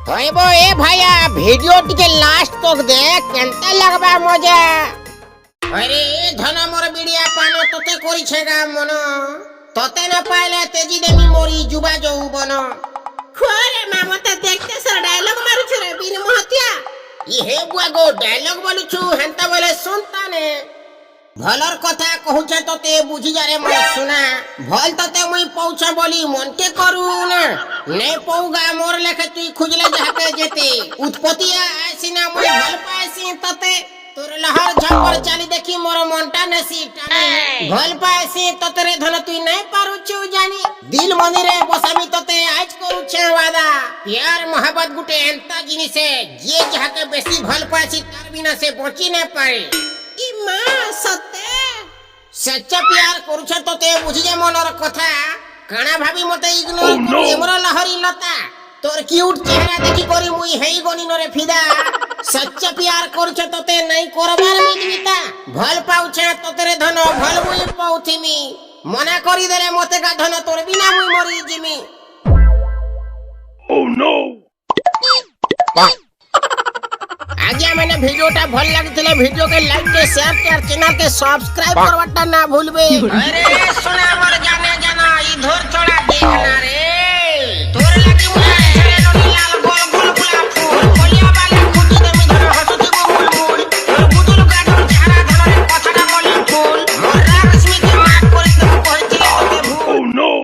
হইব এ ভাইয়া ভিডিও টিকে লাস্ট তক দেখ কেনতা লাগবা মজা। আরে ধন মোর বিড়িয়া পান তোতে করিছে গা মন, তোতে না পাইলে তেজি দেমি মরি যুবা যৌবন। খোরে মামতা দেখতে সর ডায়লগ মারুছ রে বীর মহতিয়া। ইহে বুয়া গো ডায়লগ বলুছু হেনতা বলে শুনতানে। ভলর কথা কহুছে তোতে বুঝি যারে মই শুনা, ভল তোতে মুই পৌঁছ বলি মনকে করু না। নে পৌগা মোর লেখে তুই খুঁজলে যাকে যেতে, উৎপত্তিয়া আইসিনা মুই ভাল পাইছি তোতে। তোর লহর ঝপর চালি দেখি মোর মনটা নেছি টানি, ভাল পাইছি তোতে রে ধন তুই নাই পারুছু জানি। দিল মনিরে বসামি তোতে আজ করুছে ওয়াদা, প্যার মোহাবত গুটে এন্তা জিনিসে যে যাকে বেশি ভাল পাইছি তার বিনা সে বঁচি না পারে। ই মা সতে সচ্চা প্যার করুছ তোতে বুঝি যে মনর কথা, কানা ভাবি মতে ইগনোর করি এমর লহরি লতা। তোর কিউট চেহারা দেখি করি মুই হেই গনিনরে ফিদা। সচ্চা প্যার করছ তোতে নাই করবার মিটমিতা, ভাল পাউছে তোতে রে ধন ভাল মুই পাউথিমি। মনা করি দেলে মতে গা ধন তোর বিনা মুই মরি জিমি। আজ্ঞা মানে ভিডিওটা ভাল লাগিলে ভিডিওকে লাইক কে শেয়ার কে আর চ্যানেল কে সাবস্ক্রাইব করবাটা না ভুলবে। আরে সোনা মোর জানে জানা ই ধর চড়া দেখ না রে, তোর লাগি মুনা